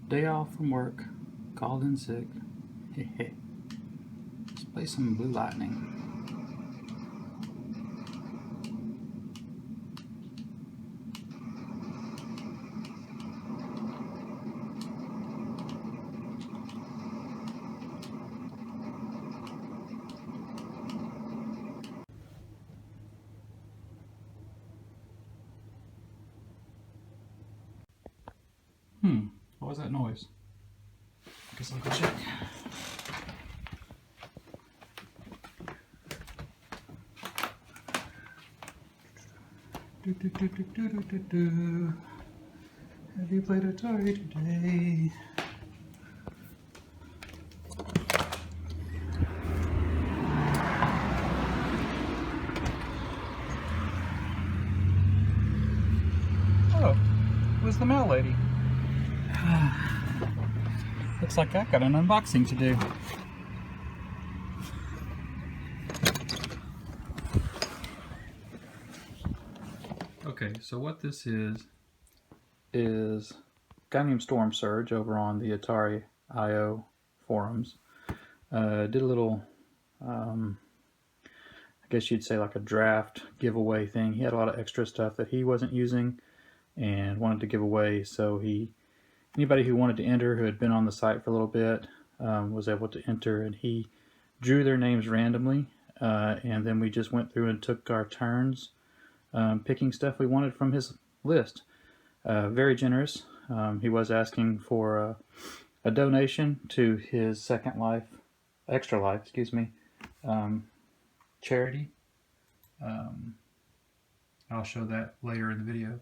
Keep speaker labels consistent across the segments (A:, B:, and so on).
A: Day off from work. Called in sick. Let's play some Blue Lightning. What was that noise? I guess I'll go check. Have you played Atari today? Oh, who's the mail lady? Looks like I got an unboxing to do. Okay, so what this is a guy named Stormsurge over on the Atari IO forums. Did a little, I guess you'd say like a draft giveaway thing. He had a lot of extra stuff that he wasn't using and wanted to give away, so anybody who wanted to enter who had been on the site for a little bit was able to enter, and he drew their names randomly, and then we just went through and took our turns picking stuff we wanted from his list. Very generous. He was asking for a donation to his Extra Life, charity. I'll show that later in the video.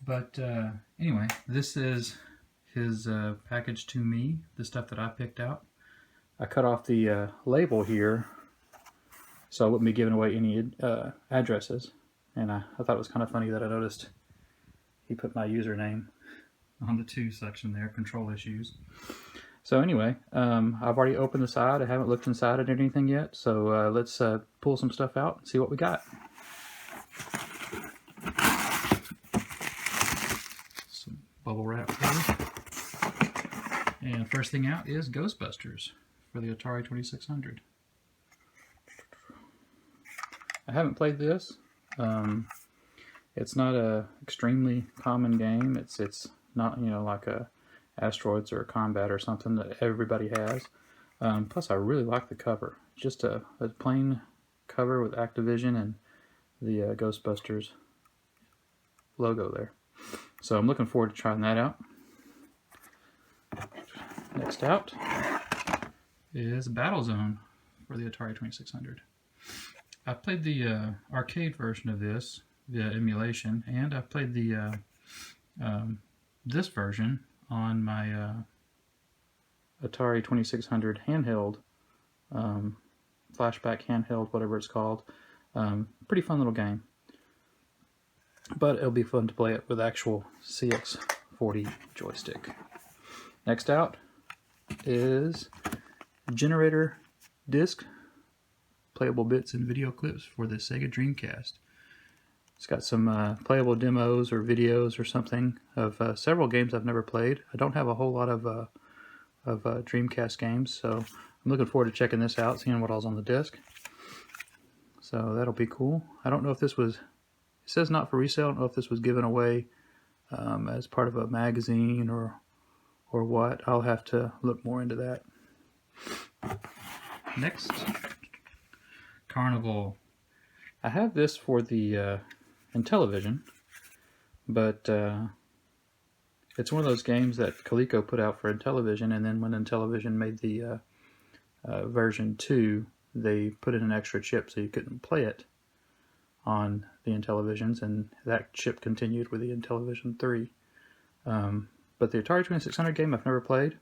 A: But anyway, this is his package to me, the stuff that I picked out. I cut off the label here so I wouldn't be giving away any addresses. And I thought it was kind of funny that I noticed he put my username on the to section there, control issues. So anyway, I've already opened the side. I haven't looked inside it or anything yet. So let's pull some stuff out and see what we got. Some bubble wrap here. And first thing out is Ghostbusters for the Atari 2600. I haven't played this. It's not a extremely common game. It's not, like a Asteroids or a Combat or something that everybody has. Plus, I really like the cover. Just a plain cover with Activision and the Ghostbusters logo there. So I'm looking forward to trying that out. Next out is Battlezone for the Atari 2600. I've played the arcade version of this via emulation, and I've played the this version on my Atari 2600 handheld, flashback handheld, whatever it's called. Pretty fun little game. But it'll be fun to play it with actual CX40 joystick. Next out is Generator Disc, playable bits and video clips for the Sega Dreamcast. It's got some playable demos or videos or something of several games I've never played. I don't have a whole lot of Dreamcast games, so I'm looking forward to checking this out, seeing what all's on the disc. So that'll be cool. I don't know if this was, it says not for resale. I don't know if this was given away as part of a magazine or what. I'll have to look more into that. Next, Carnival. I have this for the Intellivision, but it's one of those games that Coleco put out for Intellivision, and then when Intellivision made the version 2, they put in an extra chip so you couldn't play it on the Intellivisions, and that chip continued with the Intellivision 3. But the Atari 2600 game I've never played,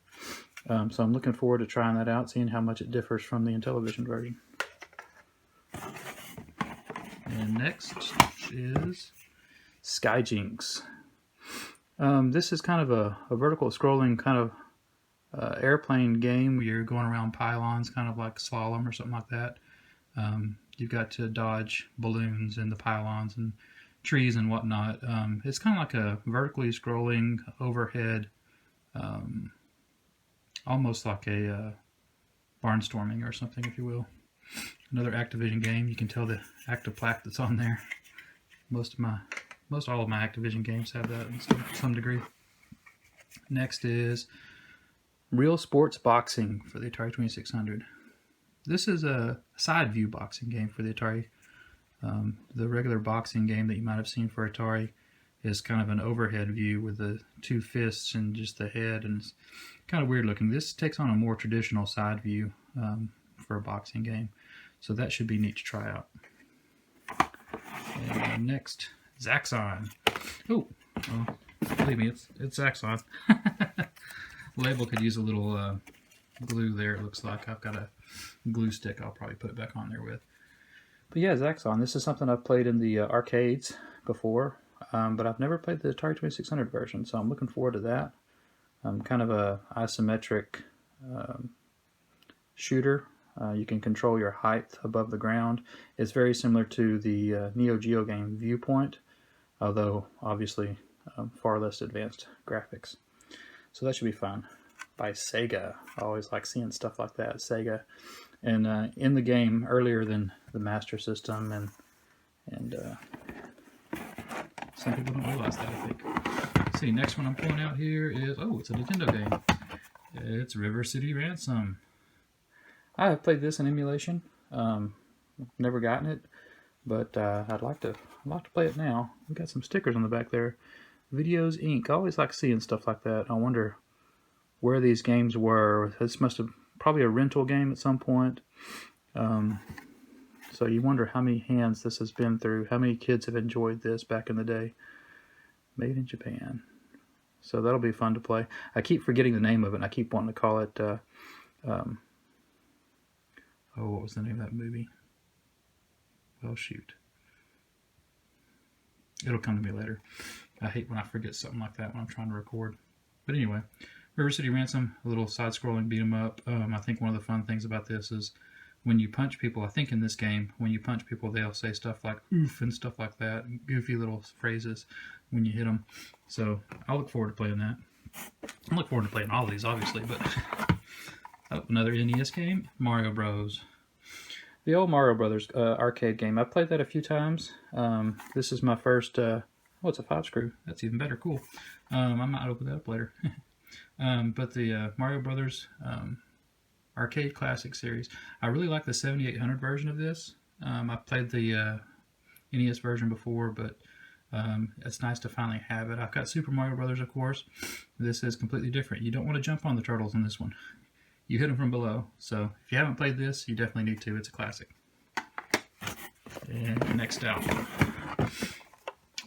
A: so I'm looking forward to trying that out, seeing how much it differs from the Intellivision version. And next is Jinx. This is kind of a vertical scrolling kind of airplane game where you're going around pylons, kind of like slalom or something like that. You've got to dodge balloons in the pylons and trees and whatnot. It's kind of like a vertically scrolling overhead, almost like a barnstorming or something, if you will. Another Activision game. You can tell the active plaque that's on there. Most all of my Activision games have that to some degree. Next is Real Sports Boxing for the Atari 2600. This is a side view boxing game for the Atari. The regular boxing game that you might have seen for Atari is kind of an overhead view with the two fists and just the head, and it's kind of weird looking. This takes on a more traditional side view for a boxing game, so that should be neat to try out. And next, Zaxxon. Oh, well, believe me, it's Zaxxon. Label could use a little glue there, it looks like. I've got a glue stick I'll probably put it back on there with. But yeah, Zaxxon. This is something I've played in the arcades before, but I've never played the Atari 2600 version, so I'm looking forward to that. Kind of a isometric shooter. You can control your height above the ground. It's very similar to the Neo Geo game Viewpoint, although obviously far less advanced graphics. So that should be fun. By Sega. I always like seeing stuff like that, Sega. And in the game, earlier than the Master System, and some people don't realize that, I think. Let's see, next one I'm pulling out here is, oh, it's a Nintendo game. It's River City Ransom. I have played this in emulation. Never gotten it, but I'd like to play it now. We've got some stickers on the back there. Videos Inc. I always like seeing stuff like that. I wonder where these games were. This must have probably a rental game at some point. So you wonder how many hands this has been through, how many kids have enjoyed this back in the day. Made in Japan. So that'll be fun to play. I keep forgetting the name of it, and I keep wanting to call it, oh, what was the name of that movie? Well, shoot. It'll come to me later. I hate when I forget something like that when I'm trying to record. But anyway, River City Ransom, a little side-scrolling beat-em-up. I think one of the fun things about this is when you punch people, I think in this game, when you punch people, they'll say stuff like oof and stuff like that, goofy little phrases when you hit them. So I'll look forward to playing that. I look forward to playing all these, obviously, but oh, another NES game, Mario Bros. The old Mario Brothers arcade game. I've played that a few times. This is my first, oh, it's a 5-screw. That's even better, cool. I might open that up later. But the Mario Brothers arcade classic series. I really like the 7800 version of this. I played the NES version before, but it's nice to finally have it. I've got Super Mario Brothers, of course. This is completely different. You don't want to jump on the turtles in this one. You hit them from below. So if you haven't played this, you definitely need to. It's a classic. And next out.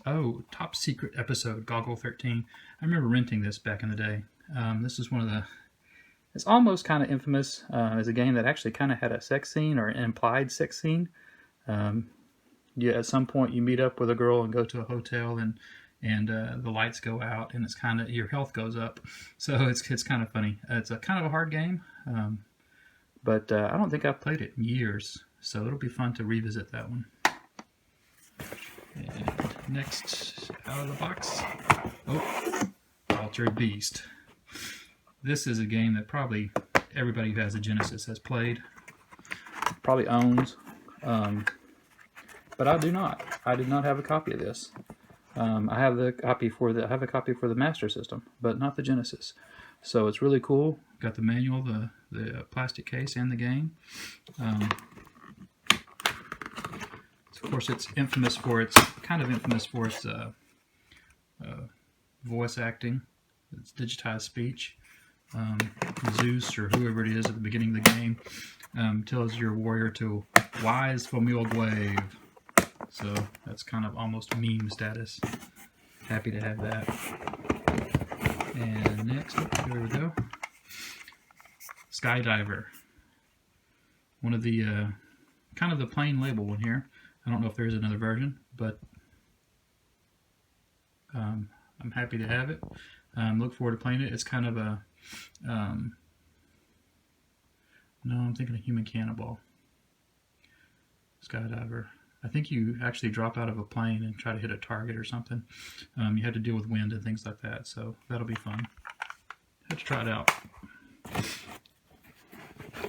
A: Oh, Top Secret Episode, Goggle 13. I remember renting this back in the day. This is one of the... It's almost kind of infamous as a game that actually kind of had a sex scene or an implied sex scene. At some point you meet up with a girl and go to a hotel and the lights go out and it's kind of, your health goes up. So it's kind of funny. It's a kind of a hard game, but I don't think I've played it in years. So it'll be fun to revisit that one. And next out of the box, oh, Altered Beast. This is a game that probably everybody who has a Genesis has played, probably owns, but I do not. I did not have a copy of this. I have a copy for the Master System, but not the Genesis. So it's really cool. Got the manual, the plastic case, and the game. Of course, it's infamous for its voice acting. It's digitized speech. Zeus or whoever it is at the beginning of the game tells your warrior to wise Fomilguave. So that's kind of almost meme status. Happy to have that. And next, there we go. Skydiver. One of the kind of the plain label one here. I don't know if there is another version, but I'm happy to have it. Look forward to playing it. It's kind of a no, I'm thinking of Human Cannibal. Skydiver. I think you actually drop out of a plane and try to hit a target or something. You have to deal with wind and things like that, so that'll be fun. Let's try it out.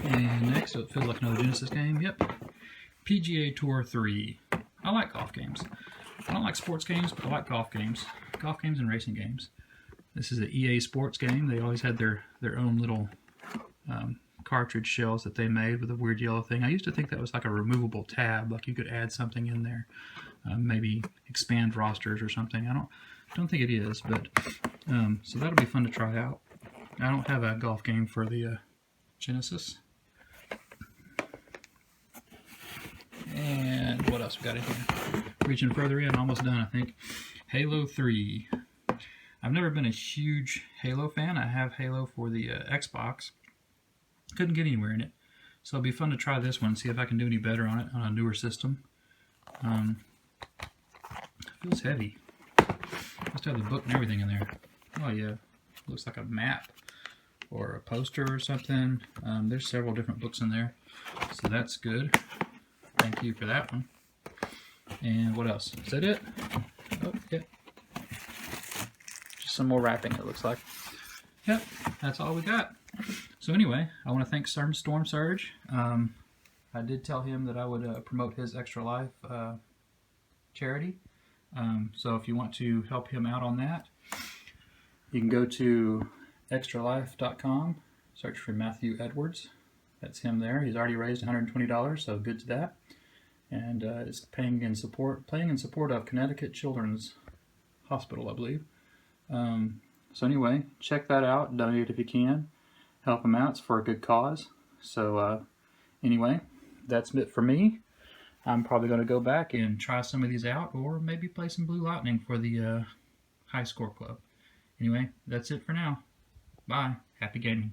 A: And next, it feels like another Genesis game. Yep. PGA Tour 3. I like golf games. I don't like sports games, but I like golf games. Golf games and racing games. This is an EA Sports game. They always had their own little cartridge shells that they made with a weird yellow thing. I used to think that was like a removable tab, like you could add something in there, maybe expand rosters or something. I don't think it is, but so that'll be fun to try out. I don't have a golf game for the Genesis. And what else we got in here? Reaching further in, almost done, I think. Halo 3. I've never been a huge Halo fan. I have Halo for the Xbox. Couldn't get anywhere in it. So it'll be fun to try this one, see if I can do any better on it on a newer system. It feels heavy. Must have the book and everything in there. Oh yeah, looks like a map or a poster or something. There's several different books in there, so that's good. Thank you for that one. And what else? Is that it? Oh, yeah. Just some more wrapping, it looks like. Yep, that's all we got. So anyway, I want to thank Stormsurge. I did tell him that I would promote his Extra Life charity. So if you want to help him out on that, you can go to extralife.com, search for Matthew Edwards. That's him there. He's already raised $120, so good to that. And it's playing in support of Connecticut Children's Hospital, I believe. So anyway, check that out. Donate if you can. Help him out. It's for a good cause. So anyway, that's it for me. I'm probably going to go back and try some of these out, or maybe play some Blue Lightning for the High Score Club. Anyway, that's it for now. Bye. Happy gaming.